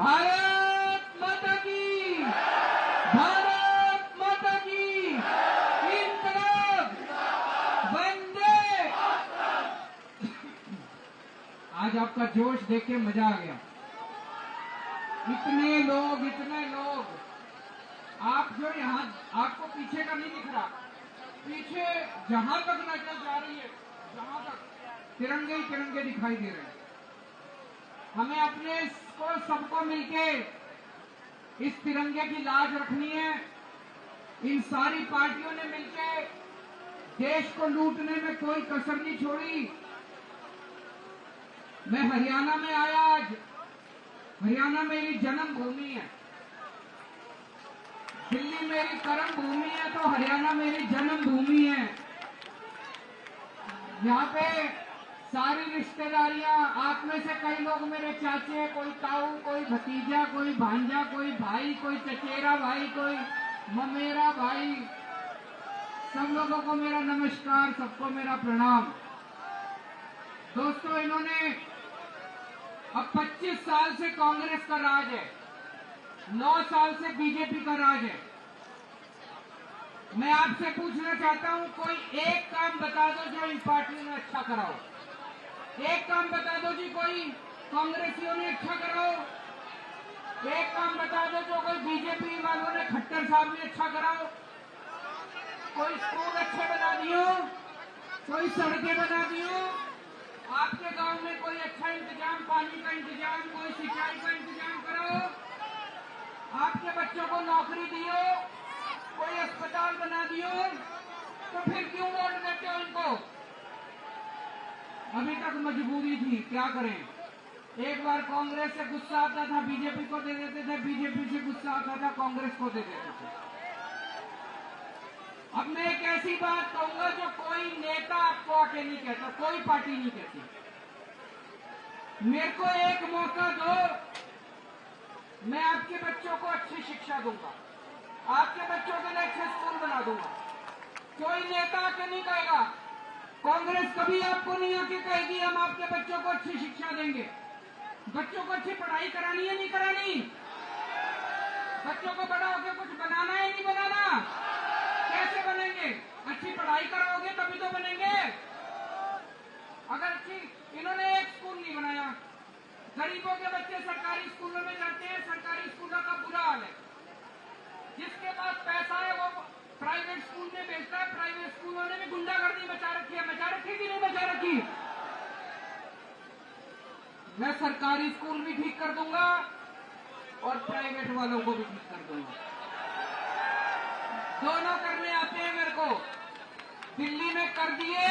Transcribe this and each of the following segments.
भारत माता की, भारत माता की, इंकलाब, वंदे। आज आपका जोश देख के मजा आ गया। इतने लोग, आप जो यहाँ, आपको पीछे का नहीं दिख रहा, पीछे जहां तक नजर जा रही है, जहां तक तिरंगे ही तिरंगे दिखाई दे रहे हैं। हमें अपने को सबको मिलके इस तिरंगे की लाज रखनी है। इन सारी पार्टियों ने मिलके देश को लूटने में कोई कसर नहीं छोड़ी। मैं हरियाणा में आया आज। हरियाणा मेरी जन्मभूमि है, दिल्ली मेरी कर्म भूमि है, तो हरियाणा मेरी जन्मभूमि है। यहाँ पे सारी रिश्तेदारियां, आप में से कई लोग मेरे चाचे, कोई ताऊ, कोई भतीजा, कोई भांजा, कोई भाई, कोई चचेरा भाई, कोई ममेरा भाई, सब लोगों को मेरा नमस्कार, सबको मेरा प्रणाम। दोस्तों, इन्होंने अब 25 साल से कांग्रेस का राज है, 9 साल से बीजेपी का राज है। मैं आपसे पूछना चाहता हूं, कोई एक काम बता दो जो इन पार्टियों ने अच्छा करा हो। एक काम बता दो जी, कोई कांग्रेसियों ने अच्छा करा हो। एक काम बता दो जो कोई बीजेपी वालों ने, खट्टर साहब ने अच्छा करा हो। कोई स्कूल अच्छे बना दियो, कोई सड़कें बना दियो, आपके गांव में कोई अच्छा इंतजाम, पानी का इंतजाम, कोई सिंचाई का इंतजाम करो, आपके बच्चों को नौकरी दियो, कोई अस्पताल बना दियो, तो फिर क्यों वोट देते हो इनको? अभी तक मजबूरी थी, क्या करें। एक बार कांग्रेस से गुस्सा आता था, बीजेपी को दे देते थे, बीजेपी से गुस्सा आता था, कांग्रेस को दे देते थे। अब मैं एक ऐसी बात कहूंगा जो कोई नेता आपको आके नहीं कहता, कोई पार्टी नहीं कहती। मेरे को एक मौका दो, मैं आपके बच्चों को अच्छी शिक्षा दूंगा, आपके बच्चों के लिए अच्छे स्कूल बना दूंगा। कोई नेता आके नहीं कहेगा, कांग्रेस कभी आपको नहीं आके कहेगी हम आपके बच्चों को अच्छी शिक्षा देंगे। बच्चों को अच्छी पढ़ाई करानी है, नहीं करानी? बच्चों को बड़ा होकर कुछ बनाना है, नहीं बनाना? कैसे बनेंगे? अच्छी पढ़ाई कराओगे तभी तो बनेंगे। अगर अच्छी, इन्होंने एक स्कूल नहीं बनाया। गरीबों के बच्चे सरकारी स्कूलों में जाते हैं, सरकारी स्कूलों का बुरा हाल है। जिसके पास पैसा है वो प्राइवेट स्कूल में भेजता है। प्राइवेट स्कूलों ने भी गुंडागर्दी मचा रखी है, मचा रखी कि नहीं मचा रखी? मैं सरकारी स्कूल भी ठीक कर दूंगा और प्राइवेट वालों को भी ठीक कर दूंगा। दोनों करने आते हैं मेरे को। दिल्ली में कर दिए,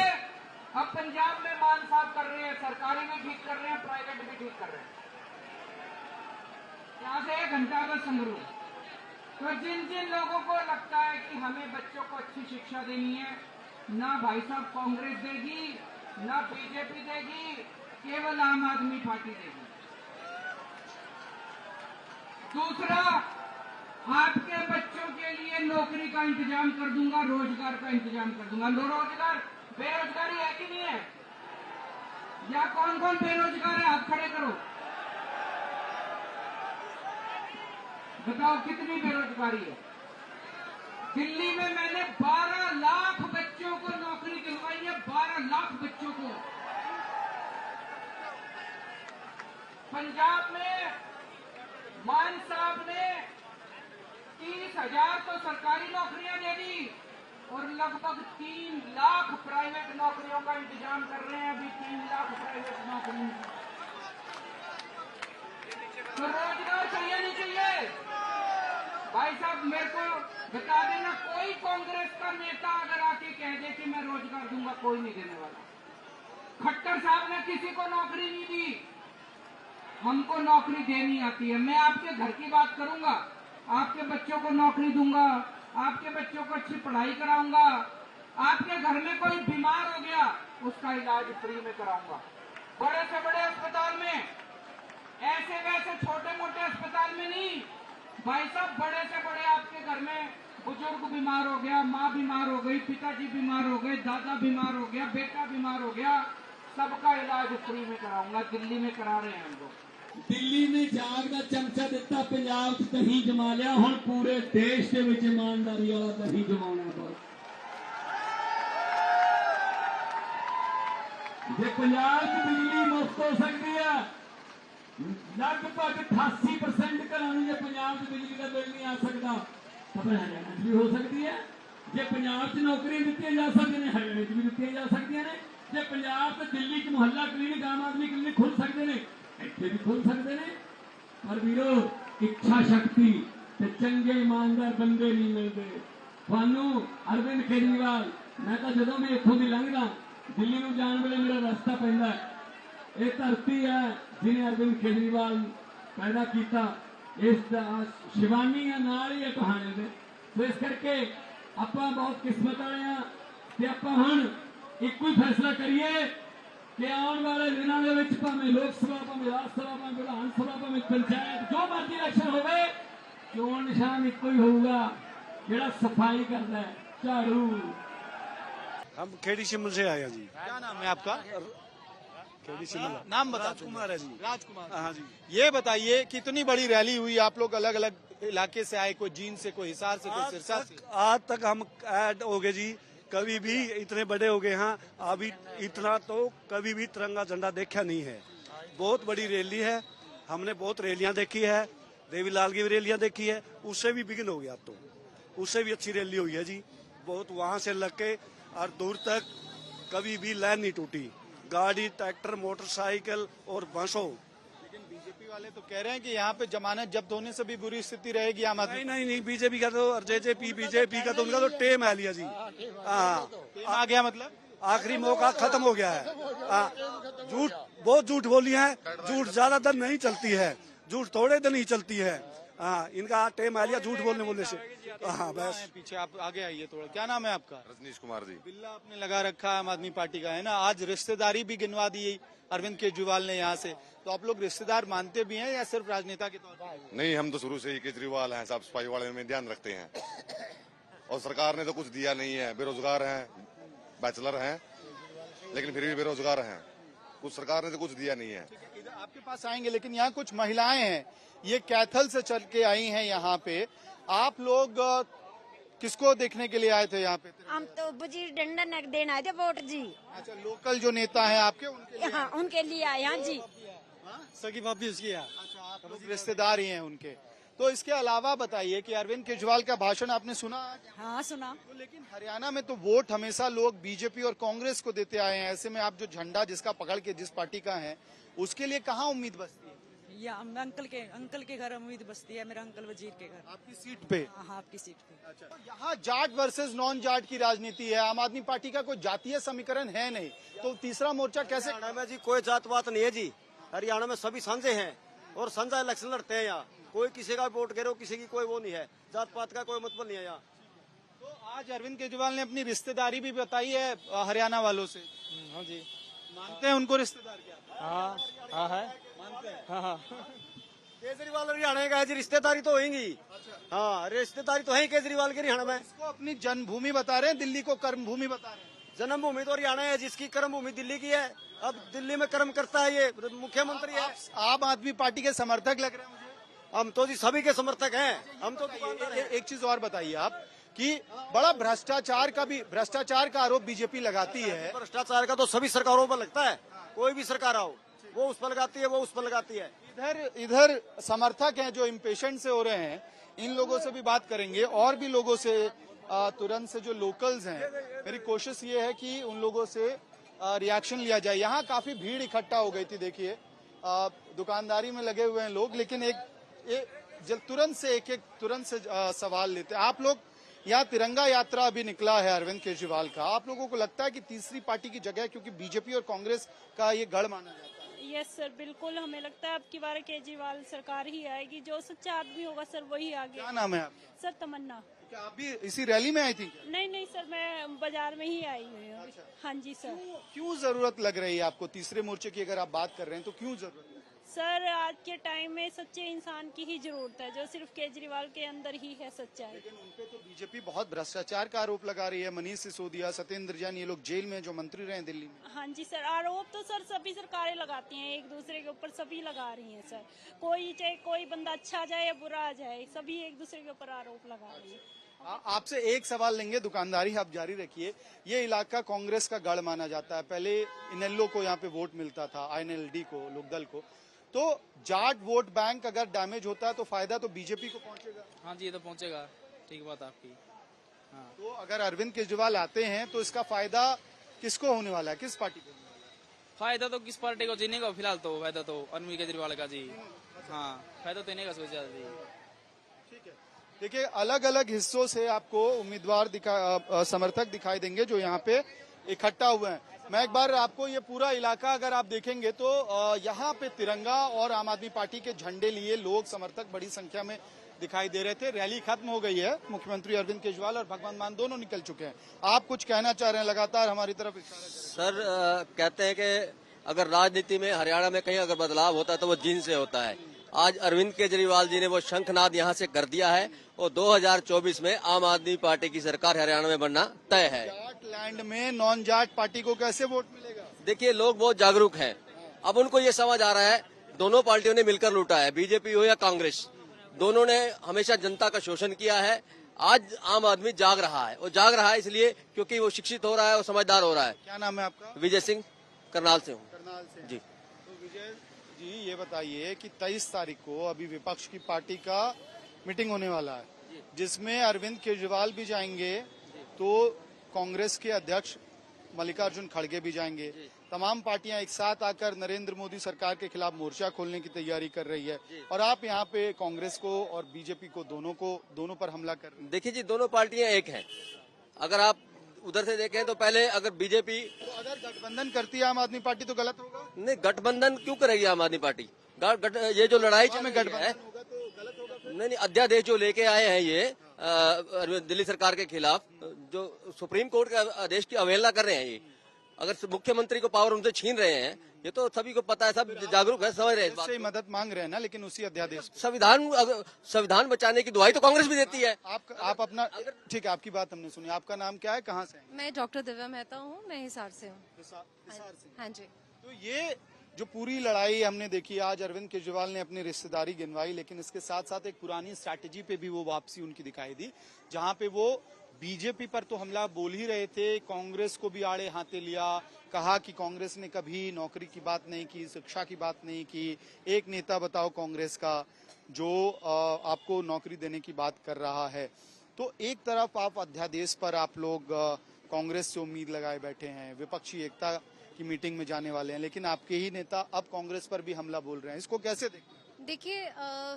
अब पंजाब में मान साफ कर रहे हैं, सरकारी भी ठीक कर रहे हैं, प्राइवेट भी ठीक कर रहे हैं। यहां से 1 घंटा का संगरूर। तो जिन जिन लोगों को लगता है कि हमें बच्चों को अच्छी शिक्षा देनी है, ना भाई साहब कांग्रेस देगी, ना बीजेपी देगी, केवल आम आदमी पार्टी देगी। दूसरा, आपके बच्चों के लिए नौकरी का इंतजाम कर दूंगा, रोजगार का इंतजाम कर दूंगा। रोजगार, बेरोजगारी है कि नहीं है? या कौन कौन बेरोजगार है, हाथ खड़े करो, बताओ कितनी बेरोजगारी है। दिल्ली में मैंने 12 लाख बच्चों को नौकरी दिलवाई है, 12 लाख बच्चों को। पंजाब में मान साहब ने 30,000 तो सरकारी नौकरियां दे दी और लगभग 3 लाख प्राइवेट नौकरियों का इंतजाम कर रहे हैं। अभी 3 लाख प्राइवेट नौकरी। तो रोजगार चाहिए नहीं चाहिए? भाई साहब मेरे को बता देना, कोई कांग्रेस का नेता अगर आके कह दे कि मैं रोजगार दूंगा, कोई नहीं देने वाला। खट्टर साहब ने किसी को नौकरी नहीं दी, हमको नौकरी देनी आती है। मैं आपके घर की बात करूंगा, आपके बच्चों को नौकरी दूंगा, आपके बच्चों को अच्छी पढ़ाई कराऊंगा, आपके घर में कोई बीमार हो गया उसका इलाज फ्री में कराऊंगा। बड़े से बड़े अस्पताल में, ऐसे वैसे छोटे मोटे अस्पताल में नहीं। भाई साहब बड़े से बड़े आपके घर में बुजुर्ग बीमार हो गया, माँ बीमार हो गई, पिताजी बीमार हो गए, दादा बीमार हो गया, बेटा बीमार हो गया, सबका इलाज फ्री में कराऊंगा। दिल्ली में करा रहे हैं हम लोग। ਦਿੱਲੀ ਨੇ ਜਾਗ ਦਾ ਚਮਚਾ ਦਿੱਤਾ, ਪੰਜਾਬ 'ਚ ਦਹੀਂ ਜਮਾ ਲਿਆ, ਹੁਣ ਪੂਰੇ ਦੇਸ਼ ਦੇ ਵਿੱਚ ਇਮਾਨਦਾਰੀ ਵਾਲਾ ਦਹੀਂ ਜਮਾਉਣਾ ਬਸ। ਜੇ ਪੰਜਾਬ 'ਚ ਬਿਜਲੀ ਮੁਫਤ ਹੋ ਸਕਦੀ ਹੈ, ਲਗਭਗ 88% ਘਰਾਂ ਨੂੰ ਜੇ ਪੰਜਾਬ 'ਚ ਬਿਜਲੀ ਦਾ ਬਿੱਲ ਨਹੀਂ ਆ ਸਕਦਾ ਤਾਂ ਫਿਰ ਹਰਿਆਣਾ 'ਚ ਵੀ ਹੋ ਸਕਦੀ ਹੈ। ਜੇ ਪੰਜਾਬ 'ਚ ਨੌਕਰੀਆਂ ਦਿੱਤੀਆਂ ਜਾ ਸਕਦੀਆਂ ਨੇ, ਹਰਿਆਣੇ 'ਚ ਵੀ ਦਿੱਤੀਆਂ ਜਾ ਸਕਦੀਆਂ ਨੇ। ਜੇ ਪੰਜਾਬ 'ਚ ਦਿੱਲੀ 'ਚ ਮੁਹੱਲਾ ਕਲੀਨਿਕ, ਆਮ ਆਦਮੀ ਕਲੀਨਿਕ ਖੁੱਲ ਸਕਦੇ ਨੇ, ਇੱਥੇ ਵੀ ਖੁੱਲ ਸਕਦੇ ਨੇ। ਪਰ ਵੀਰੋ, ਇੱਛਾ ਸ਼ਕਤੀ ਤੇ ਚੰਗੇ ਇਮਾਨਦਾਰ ਬੰਦੇ ਨਹੀਂ ਮਿਲਦੇ ਤੁਹਾਨੂੰ। ਅਰਵਿੰਦ ਕੇਜਰੀਵਾਲ, ਮੈਂ ਤਾਂ ਜਦੋਂ ਵੀ ਇੱਥੋਂ ਦੀ ਲੰਘਦਾ ਦਿੱਲੀ ਨੂੰ ਜਾਣ ਵੇਲੇ ਮੇਰਾ ਰਸਤਾ ਪੈਂਦਾ, ਇਹ ਧਰਤੀ ਹੈ ਜਿਹਨੇ ਅਰਵਿੰਦ ਕੇਜਰੀਵਾਲ ਪੈਦਾ ਕੀਤਾ। ਇਸ ਦਾ ਸ਼ਿਵਾਨੀ ਹੈ ਨਾਲ ਹੀ ਹੈ ਕਹਾਣੀ ਦੇ। ਸੋ ਇਸ ਕਰਕੇ ਆਪਾਂ ਬਹੁਤ ਕਿਸਮਤ ਵਾਲੇ ਹਾਂ ਤੇ ਆਪਾਂ ਹੁਣ ਇੱਕੋ ਹੀ ਫੈਸਲਾ ਕਰੀਏ ਕਿ ਆਉਣ ਵਾਲੇ ਦਿਨਾਂ ਦੇ ਵਿੱਚ ਭਾਵੇਂ ਲੋਕ ਸਭਾ, ਭਾਵੇਂ ਰਾਜ ਸਭਾ, ਭਾਵੇਂ ਵਿਧਾਨ ਸਭਾ, ਭਾਵੇਂ ਪੰਚਾਇਤ, ਜੋ ਮਰਜ਼ੀ ਇਲੈਕਸ਼ਨ ਹੋਵੇ, ਚੋਣ ਨਿਸ਼ਾਨ ਇੱਕੋ ਹੀ होगा, ਜਿਹੜਾ सफाई करता है, झाड़ू। हम खेड़ी शिमल से आए हैं जी। क्या नाम है आपका? खेड़ी शिमल। नाम बता। राजकुमार है जी। राजकुमार। हाँ जी। ये बताइए कितनी बड़ी रैली हुई, आप लोग अलग अलग इलाके से आए, कोई जींद से, कोई हिसार से, कोई सिरसा से। आज तक हम ऐड हो गए जी, कभी भी इतने बड़े हो गए हैं, अभी इतना तो कभी भी तिरंगा झंडा देखा नहीं है। बहुत बड़ी रैली है, हमने बहुत रैलियां देखी है, देवीलाल की भी रैलियां देखी है, उससे भी बिगिन हो गया। तो उससे भी अच्छी रैली हुई है जी, बहुत वहां से लग के और दूर तक कभी भी लाइन नहीं टूटी। गाड़ी, ट्रैक्टर, मोटरसाइकिल और बसों। लेकिन बीजेपी वाले तो कह रहे हैं कि यहाँ पे जमानत जब्त होने से भी बुरी स्थिति रहेगी आम आदमी। नहीं, बीजेपी का तो, और बीजेपी का तो उनका तो टेम है लिया जी। हाँ, आ गया मतलब आखिरी मौका खत्म हो गया है। झूठ, बहुत झूठ बोली है, झूठ ज्यादा दिन नहीं चलती है, झूठ थोड़े दिन ही चलती है। हाँ, इनका टेम आ लिया झूठ बोलने से। हाँ बस। पीछे आप आगे आइए थोड़ा। क्या नाम है आपका? रजनीश कुमार जी। बिल्ला आपने लगा रखा है आम आदमी पार्टी का, है ना। आज रिश्तेदारी भी गिनवा दी अरविंद केजरीवाल ने यहाँ से, तो आप लोग रिश्तेदार मानते भी हैं या सिर्फ राजनेता के तौर पर? नहीं, हम तो शुरू से ही केजरीवाल हैं, साफ सफाई वाले में ध्यान रखते हैं और सरकार ने तो कुछ दिया नहीं है। बेरोजगार हैं, बैचलर हैं, लेकिन फिर भी बेरोजगार हैं, कुछ सरकार ने तो कुछ दिया नहीं है। इधर आपके पास आएंगे, लेकिन यहाँ कुछ महिलाएं हैं, ये कैथल से चल के आई हैं यहाँ पे। आप लोग किसको देखने के लिए आए थे यहाँ पे? हम तो बुजी डंडा नक देना आए थे वोट जी। अच्छा, लोकल जो नेता हैं आपके, उनके लिए? हाँ, उनके लिए आए हैं जी। सगी भाभी उसकी है। अच्छा, आप लोग रिश्तेदार ही हैं उनके। तो इसके अलावा बताइए कि अरविंद केजरीवाल का भाषण आपने सुना? हाँ सुना। तो लेकिन हरियाणा में तो वोट हमेशा लोग बीजेपी और कांग्रेस को देते आए हैं, ऐसे में आप जो झंडा जिसका पकड़ के जिस पार्टी का है, उसके लिए कहाँ उम्मीद बचती है? या अंकल के घर उम्मीद बसती है, मेरा अंकल वजीर के घर। आपकी सीट पे? हाँ, आपकी सीट पे। अच्छा, तो यहाँ जाट वर्सेस नॉन जाट की राजनीति है, आम आदमी पार्टी का कोई जातीय समीकरण है नहीं, तो तीसरा मोर्चा कैसे? हरियाणा में जी कोई जात पात नहीं है जी, हरियाणा में सभी साझे हैं और साझा इलेक्शन लड़ते हैं। यहाँ कोई किसी का वोट करो, किसी की कोई वो नहीं है, जात पात का कोई मतलब नहीं है यहाँ। तो आज अरविंद केजरीवाल ने अपनी रिश्तेदारी भी बताई है हरियाणा वालों से। हाँ जी। मानते हैं उनको रिश्तेदार क्या? हाँ हाँ है। मानते हैं। हाँ केजरीवाल हरियाणा का है जी, रिश्तेदारी तो होगी। हाँ, रिश्तेदारी तो है केजरीवाल की हरियाणा में। इसको अपनी जन्मभूमि बता रहे हैं, दिल्ली को कर्म भूमि बता रहे हैं। जन्मभूमि तो हरियाणा है, जिसकी कर्म भूमि दिल्ली की है। अब दिल्ली में कर्म करता है ये मुख्यमंत्री है। आम आदमी पार्टी के समर्थक लग रहे हैं मुझे। हम तो जी सभी के समर्थक हैं। हम तो एक चीज और बताइए आप कि बड़ा भ्रष्टाचार का आरोप बीजेपी लगाती है। भ्रष्टाचार का तो सभी सरकारों पर लगता है, कोई भी सरकार आओ, वो उस पर लगाती है, वो उस पर लगाती है। इधर समर्थक हैं जो इम्पेशेंट से हो रहे हैं, इन लोगों से भी बात करेंगे और भी लोगों से। तुरंत से जो लोकल्स हैं, मेरी कोशिश ये है कि उन लोगों से रिएक्शन लिया जाए। यहाँ काफी भीड़ इकट्ठा हो गई थी, देखिए दुकानदारी में लगे हुए हैं लोग, लेकिन तुरंत से सवाल लेते हैं। आप लोग, यहाँ तिरंगा यात्रा अभी निकला है अरविंद केजरीवाल का, आप लोगों को लगता है कि तीसरी पार्टी की जगह, क्योंकि बीजेपी और कांग्रेस का ये गढ़ माना जाता है? यस सर, बिल्कुल हमें लगता है अब की बार केजरीवाल सरकार ही आएगी, जो सच्चा आदमी होगा सर वही आगे। क्या नाम है आपका? सर तमन्ना। क्या आप भी इसी रैली में आई थी? नहीं सर, मैं बाजार में ही आई हुई हूँ। हाँ जी सर। क्यों जरूरत लग रही है आपको तीसरे मोर्चे की? अगर आप बात कर रहे हैं तो क्यों जरूरत है? सर आज के टाइम में सच्चे इंसान की ही जरूरत है, जो सिर्फ केजरीवाल के अंदर ही है सच्चाई। लेकिन उनपे तो बीजेपी बहुत भ्रष्टाचार का आरोप लगा रही है। मनीष सिसोदिया, सत्येंद्र जैन, ये लोग जेल में जो मंत्री रहे हैं दिल्ली में। हाँ जी सर, आरोप तो सर सभी सरकारें लगाती हैं, एक दूसरे के ऊपर सभी लगा रही हैं सर। कोई चाहे कोई बंदा अच्छा आ जाए या बुरा आ जाए, सभी एक दूसरे के ऊपर आरोप लगा रही है। आपसे एक सवाल लेंगे, दुकानदारी आप जारी रखिए। ये इलाका कांग्रेस का गढ़ माना जाता है। पहले इनेलो को यहाँ पे वोट मिलता था, INLD को, लोकदल को। तो जाट वोट बैंक अगर डैमेज होता है तो फायदा तो बीजेपी को पहुंचेगा। हाँ जी, ये तो पहुंचेगा, ठीक बात आपकी। हाँ। तो अगर अरविंद केजरीवाल आते हैं तो इसका फायदा किसको होने वाला है, किस पार्टी को? फायदा तो किस पार्टी को, जीने का फिलहाल तो फायदा तो अरविंद केजरीवाल का जी। हाँ, फायदा तो इन्हें का सोचा जी। ठीक है, देखिए अलग अलग हिस्सों से आपको उम्मीदवार समर्थक दिखाई देंगे जो यहाँ पे इकट्ठा हुए हैं। मैं एक बार आपको ये पूरा इलाका अगर आप देखेंगे तो यहाँ पे तिरंगा और आम आदमी पार्टी के झंडे लिए लोग, समर्थक बड़ी संख्या में दिखाई दे रहे थे। रैली खत्म हो गई है, मुख्यमंत्री अरविंद केजरीवाल और भगवंत मान दोनों निकल चुके हैं। आप कुछ कहना चाह रहे हैं, लगातार हमारी तरफ इशारा सर कहते हैं कि अगर राजनीति में हरियाणा में कहीं अगर बदलाव होता है तो वो जीन से होता है। आज अरविंद केजरीवाल जी ने वो शंखनाद यहाँ से कर दिया है और 2024 में आम आदमी पार्टी की सरकार हरियाणा में बनना तय है। जाट लैंड में नॉन जाट पार्टी को कैसे वोट मिलेगा? देखिए लोग बहुत जागरूक हैं, अब उनको ये समझ आ रहा है दोनों पार्टियों ने मिलकर लूटा है, बीजेपी हो या कांग्रेस, दोनों ने हमेशा जनता का शोषण किया है। आज आम आदमी जाग रहा है, और जाग रहा है इसलिए क्योंकि वो शिक्षित हो रहा है और समझदार हो रहा है। क्या नाम है आपका? विजय सिंह, करनाल से हूँ। करनाल से जी। तो विजय जी ये बताइए कि 23 तारीख को अभी विपक्ष की पार्टी का मीटिंग होने वाला है, जिसमें अरविंद केजरीवाल भी जाएंगे, तो कांग्रेस के अध्यक्ष मल्लिकार्जुन खड़गे भी जाएंगे। तमाम पार्टियां एक साथ आकर नरेंद्र मोदी सरकार के खिलाफ मोर्चा खोलने की तैयारी कर रही है, और आप यहाँ पे कांग्रेस को और बीजेपी को दोनों पर हमला कर रहे हैं। देखिए जी, दोनों पार्टियां एक हैं। अगर आप उधर से देखें तो पहले अगर बीजेपी, तो अगर गठबंधन करती है आम आदमी पार्टी तो गलत होगा? नहीं, गठबंधन क्यों करेगी आम आदमी पार्टी? ये जो लड़ाई चल रही है, गठबंधन होगा तो गलत होगा फिर? नहीं, अध्यादेश जो लेके आए हैं ये दिल्ली सरकार के खिलाफ, जो सुप्रीम कोर्ट के आदेश की अवहेलना कर रहे हैं, ये अगर मुख्यमंत्री को पावर उनसे छीन रहे हैं, ये तो सभी को पता है, सब जागरूक है, समझ रहे हैं इस बात से मदद मांग रहे हैं ना, लेकिन उसी अध्यादेश संविधान बचाने की दुहाई तो कांग्रेस भी देती है। आप अपना, ठीक है, आपकी बात हमने सुनी। आपका नाम क्या है, कहाँ से? मैं डॉक्टर दिव्या मेहता हूँ, मैं हिसार से हूँ। हाँ जी। तो ये जो पूरी लड़ाई हमने देखी, आज अरविंद केजरीवाल ने अपनी रिश्तेदारी गिनवाई, लेकिन इसके साथ साथ एक पुरानी स्ट्रैटेजी पे भी वो वापसी उनकी दिखाई दी, जहां पे वो बीजेपी पर तो हमला बोल ही रहे थे, कांग्रेस को भी आड़े हाथे लिया, कहा कि कांग्रेस ने कभी नौकरी की बात नहीं की, शिक्षा की बात नहीं की। एक नेता बताओ कांग्रेस का जो आपको नौकरी देने की बात कर रहा है। तो एक तरफ आप अध्यादेश पर आप लोग कांग्रेस से उम्मीद लगाए बैठे हैं, विपक्षी एकता की मीटिंग में जाने वाले हैं, लेकिन आपके ही नेता अब कांग्रेस पर भी हमला बोल रहे हैं, इसको कैसे देखते हैं? देखिए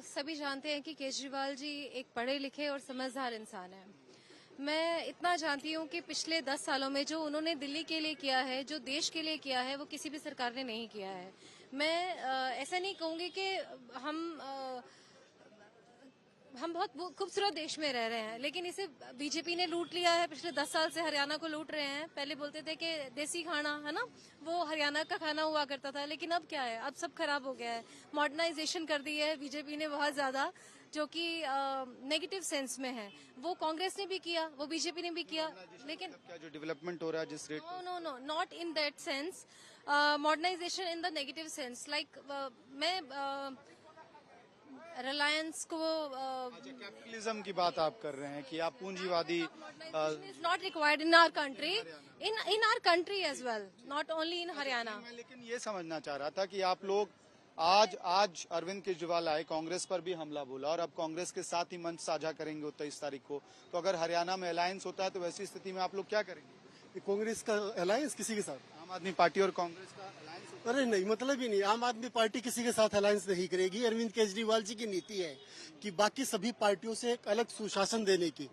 सभी जानते हैं कि केजरीवाल जी एक पढ़े लिखे और समझदार इंसान है। मैं इतना जानती हूँ कि पिछले 10 सालों में जो उन्होंने दिल्ली के लिए किया है, जो देश के लिए किया है, वो किसी भी सरकार ने नहीं किया है। मैं ऐसा नहीं कहूँगी कि हम बहुत खूबसूरत देश में रह रहे हैं, लेकिन इसे बीजेपी ने लूट लिया है। पिछले 10 साल से हरियाणा को लूट रहे हैं। पहले बोलते थे कि देसी खाना है ना, वो हरियाणा का खाना हुआ करता था, लेकिन अब क्या है, अब सब खराब हो गया है। मॉडर्नाइजेशन कर दी है बीजेपी ने बहुत ज्यादा, जो कि नेगेटिव सेंस में है। वो कांग्रेस ने भी किया, वो बीजेपी ने भी किया, लेकिन क्या जो डेवलपमेंट हो रहा है जिस rate, no, not in that sense, modernisation in the negative sense. Like मैं रिलायंस को कैपिटलिज्म की बात आप कर रहे हैं कि आप पूंजीवादी, is not required in our country, in our country as well, not only in Haryana. लेकिन ये समझना चाह रहा था कि आप लोग आज अरविंद केजरीवाल आए, कांग्रेस पर भी हमला बोला, और अब कांग्रेस के साथ ही मंच साझा करेंगे 23 तारीख को। तो अगर हरियाणा में अलायंस होता है तो वैसी स्थिति में आप लोग क्या करेंगे? कांग्रेस का अलायंस किसी के साथ? आम आदमी पार्टी और कांग्रेस का अलायंस? अरे नहीं, मतलब ही नहीं, आम आदमी पार्टी किसी के साथ अलायंस नहीं करेगी। अरविंद केजरीवाल जी की नीति है कि बाकी सभी पार्टियों से एक अलग सुशासन देने की।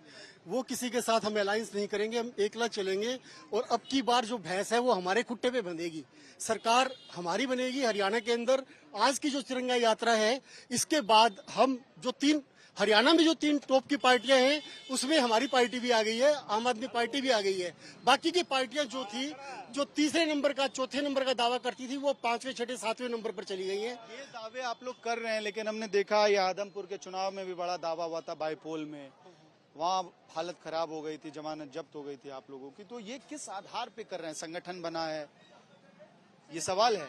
वो किसी के साथ हम अलायंस नहीं करेंगे, हम एकला चलेंगे, और अब की बार जो भैंस है वो हमारे खुट्टे पे बंधेगी। सरकार हमारी बनेगी हरियाणा के अंदर। आज की जो तिरंगा यात्रा है, इसके बाद हम जो 3 हरियाणा में जो 3 टॉप की पार्टियां हैं उसमें हमारी पार्टी भी आ गई है, आम आदमी पार्टी भी आ गई है। बाकी की पार्टियां जो थी, जो तीसरे नंबर का, चौथे नंबर का दावा करती थी, वो 5वें, 6ठे, 7वें नंबर पर चली गई है। ये दावे आप लोग कर रहे हैं, लेकिन हमने देखा ये आदमपुर के चुनाव में भी बड़ा दावा हुआ था बाईपोल में, वहाँ हालत खराब हो गई थी, जमानत जब्त हो गई थी आप लोगों की। तो ये किस आधार पे कर रहे हैं? संगठन बना है, ये सवाल है।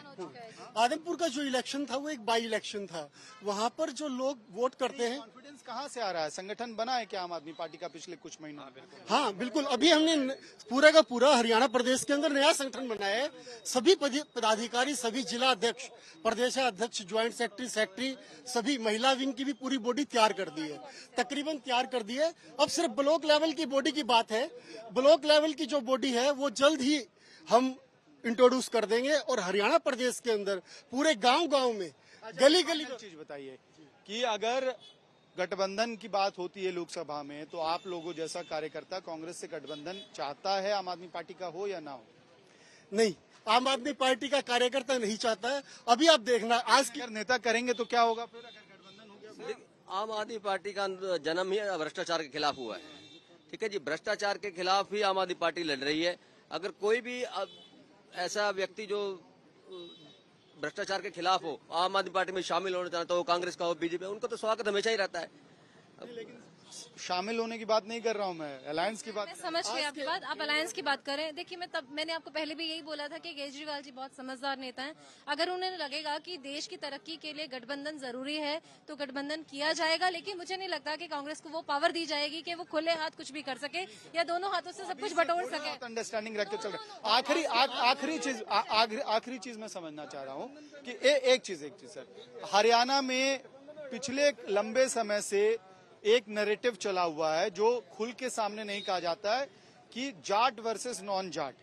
आदमपुर का जो इलेक्शन था वो एक बाई इलेक्शन था, वहाँ पर जो लोग वोट करते हैं। कॉन्फिडेंस कहाँ से आ रहा है? संगठन बना है क्या आम आदमी पार्टी का पिछले कुछ महीनों में? हाँ बिल्कुल, अभी हमने पूरा का पूरा हरियाणा प्रदेश के अंदर नया संगठन बनाया है। सभी पदाधिकारी, सभी जिला अध्यक्ष, प्रदेशाध्यक्ष, ज्वाइंट सेक्रेटरी, सभी महिला विंग की भी पूरी बॉडी तैयार कर दी है, तकरीबन तैयार कर दी है। अब सिर्फ ब्लॉक लेवल की बॉडी की बात है। ब्लॉक लेवल की जो बॉडी है वो जल्द ही हम इंट्रोड्यूस कर देंगे और हरियाणा प्रदेश के अंदर पूरे गांव-गांव में, गली-गली। चीज बताइए कि अगर गठबंधन की बात होती है लोकसभा में, तो आप लोगों जैसा कार्यकर्ता कांग्रेस से गठबंधन चाहता है आम आदमी पार्टी का हो या ना हो? नहीं, आम आदमी पार्टी का कार्यकर्ता नहीं चाहता है। अभी आप देखना, आज की नेता करेंगे तो क्या होगा फिर अगर गठबंधन हो गया? आम आदमी पार्टी का जन्म ही भ्रष्टाचार के खिलाफ हुआ है। ठीक है जी, भ्रष्टाचार के खिलाफ ही आम आदमी पार्टी लड़ रही है। अगर कोई भी ऐसा व्यक्ति जो भ्रष्टाचार के खिलाफ हो, आम आदमी पार्टी में शामिल होना चाहता हो, कांग्रेस का हो, बीजेपी, उनका तो स्वागत हमेशा ही रहता है। लेकिन शामिल होने की बात नहीं कर रहा हूं मैं, अलायंस की बात। मैं समझ गई आपकी बात, आप अलायंस की बात करें। देखिए, मैंने आपको पहले भी यही बोला था कि केजरीवाल जी बहुत समझदार नेता हैं। अगर उन्हें लगेगा कि देश की तरक्की के लिए गठबंधन जरूरी है तो गठबंधन किया जाएगा, लेकिन मुझे नहीं लगता कि कांग्रेस को वो पावर दी जाएगी कि वो खुले हाथ कुछ भी कर सके या दोनों हाथों से सब कुछ बटोर सके। अंडरस्टैंडिंग रख के चल रहा है। आखिरी चीज मैं समझना चाह रहा हूँ कि एक चीज सर, हरियाणा में पिछले लंबे समय से एक नैरेटिव चला हुआ है जो खुल के सामने नहीं कहा जाता है कि जाट वर्सेस नॉन जाट।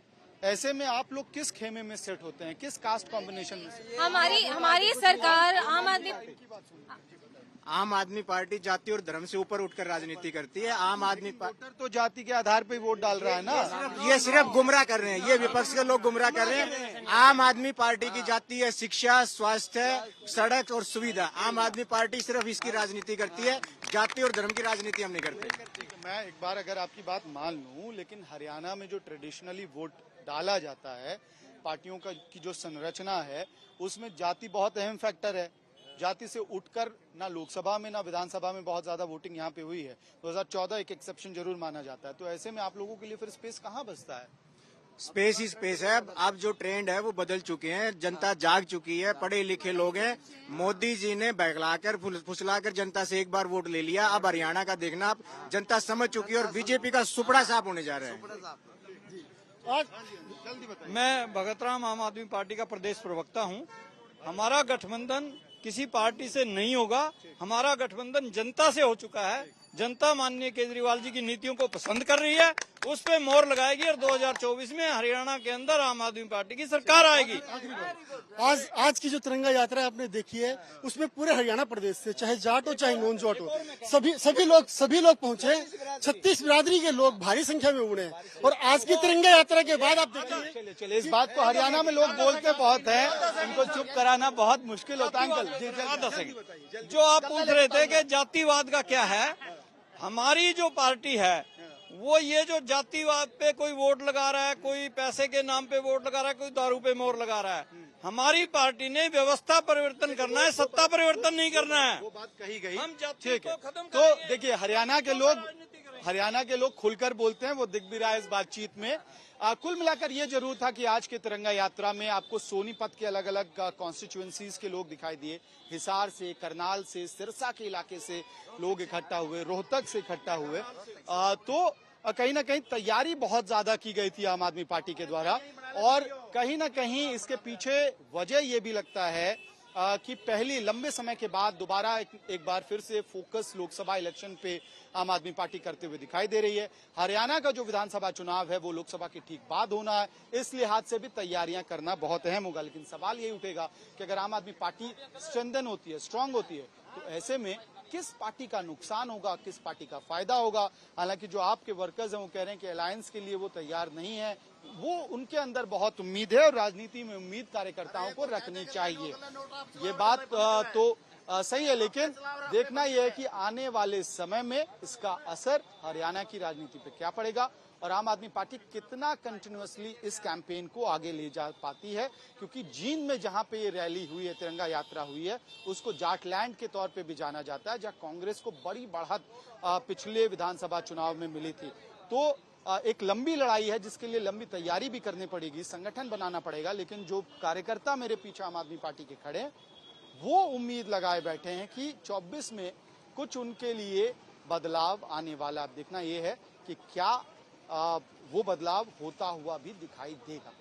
ऐसे में आप लोग किस खेमे में सेट होते हैं, किस कास्ट कॉम्बिनेशन में? हमारी सरकार आम आदमी पार्टी जाति और धर्म से ऊपर उठकर राजनीति करती है। आम आदमी वोटर तो जाति के आधार पर वोट डाल रहा है ना। ये सिर्फ गुमराह कर रहे हैं, ये विपक्ष के लोग गुमराह कर रहे हैं। आम आदमी पार्टी की जाति है शिक्षा, स्वास्थ्य, सड़क और सुविधा। आम आदमी पार्टी सिर्फ इसकी राजनीति करती है, जाति और धर्म की राजनीति हम नहीं करते। मैं एक बार अगर आपकी बात मान लूं, लेकिन हरियाणा में जो ट्रेडिशनली वोट डाला जाता है, पार्टियों की जो संरचना है, उसमें जाति बहुत अहम फैक्टर है। जाति से उठकर ना लोकसभा में ना विधानसभा में बहुत ज्यादा वोटिंग यहाँ पे हुई है। 2014 एक एक्सेप्शन जरूर माना जाता है। तो ऐसे में आप लोगों के लिए फिर स्पेस कहाँ बचता है? स्पेस ही स्पेस है। अब जो ट्रेंड है वो बदल चुके हैं, जनता जाग चुकी है, पढ़े लिखे लोग हैं। मोदी जी ने बहलाकर फुसलाकर जनता से एक बार वोट ले लिया। अब हरियाणा का देखना, अब जनता समझ चुकी है और बीजेपी का सुपड़ा साफ होने जा रहा है। मैं भगत राम, आम आदमी पार्टी का प्रदेश प्रवक्ता हूँ। हमारा गठबंधन किसी पार्टी से नहीं होगा, हमारा गठबंधन जनता से हो चुका है। जनता माननीय केजरीवाल जी की नीतियों को पसंद कर रही है, उस पे मोहर लगाएगी और 2024 में हरियाणा के अंदर आम आदमी पार्टी की सरकार आएगी। आज की जो तिरंगा यात्रा आपने देखी है, उसमें पूरे हरियाणा प्रदेश से, चाहे जाट हो चाहे नॉन जाट हो, सभी लोग पहुंचे। 36 बिरादरी के लोग भारी संख्या में उमड़े हैं। और आज की तिरंगा यात्रा के बाद आप देखिए, चलिए इस बात को हरियाणा में लोग बोलते बहुत हैं, उनको चुप कराना बहुत मुश्किल होता है। अंकल जो आप पूछ रहे थे कि जातिवाद का क्या है, हमारी जो पार्टी है वो ये जो जातिवाद पे कोई वोट लगा रहा है, कोई पैसे के नाम पे वोट लगा रहा है, कोई दारू पे मोहर लगा रहा है, हमारी पार्टी ने व्यवस्था परिवर्तन करना है, सत्ता परिवर्तन नहीं करना है। वो बात कही गई, हम जाति ठीक है। को खत्म तो देखिए हरियाणा के लोग खुलकर बोलते हैं, वो दिख भी रहा है इस बातचीत में। कुल मिलाकर ये जरूर था कि आज के तिरंगा यात्रा में आपको सोनीपत के अलग अलग कॉन्स्टिट्यूएंसीज के लोग दिखाई दिए। हिसार से, करनाल से, सिरसा के इलाके से लोग इकट्ठा हुए, रोहतक से इकट्ठा हुए। तो कहीं ना कहीं तैयारी बहुत ज्यादा की गई थी आम आदमी पार्टी के द्वारा, और कहीं ना कहीं इसके पीछे वजह ये भी लगता है कि पहली लंबे समय के बाद दोबारा एक बार फिर से फोकस लोकसभा इलेक्शन पे आम आदमी पार्टी करते हुए दिखाई दे रही है। हरियाणा का जो विधानसभा चुनाव है वो लोकसभा के ठीक बाद होना है, इस लिहाज से भी तैयारियां करना बहुत अहम होगा। लेकिन सवाल यही उठेगा कि अगर आम आदमी पार्टी स्ट्रेंथन होती है, स्ट्रांग होती है, तो ऐसे में किस पार्टी का नुकसान होगा, किस पार्टी का फायदा होगा। हालांकि जो आपके वर्कर्स हैं वो कह रहे हैं कि अलायंस के लिए वो तैयार नहीं है, वो उनके अंदर बहुत उम्मीद है और राजनीति में उम्मीद कार्यकर्ताओं को रखनी चाहिए। ये बात तो सही है, लेकिन देखना यह है कि आने वाले समय में इसका असर हरियाणा की राजनीति पे क्या पड़ेगा और आम आदमी पार्टी कितना कंटिन्यूअसली इस कैंपेन को आगे ले जा पाती है, क्योंकि जींद में जहां पे ये रैली हुई है, तिरंगा यात्रा हुई है, उसको जाटलैंड के तौर पे भी जाना जाता है, जहां कांग्रेस को बड़ी बढ़त पिछले विधानसभा चुनाव में मिली थी। तो एक लंबी लड़ाई है जिसके लिए लंबी तैयारी भी करनी पड़ेगी, संगठन बनाना पड़ेगा, लेकिन जो कार्यकर्ता मेरे पीछे आम आदमी पार्टी के खड़े हैं वो उम्मीद लगाए बैठे हैं कि 24 में कुछ उनके लिए बदलाव आने वाला। अब देखना यह है कि क्या वो बदलाव होता हुआ भी दिखाई देगा।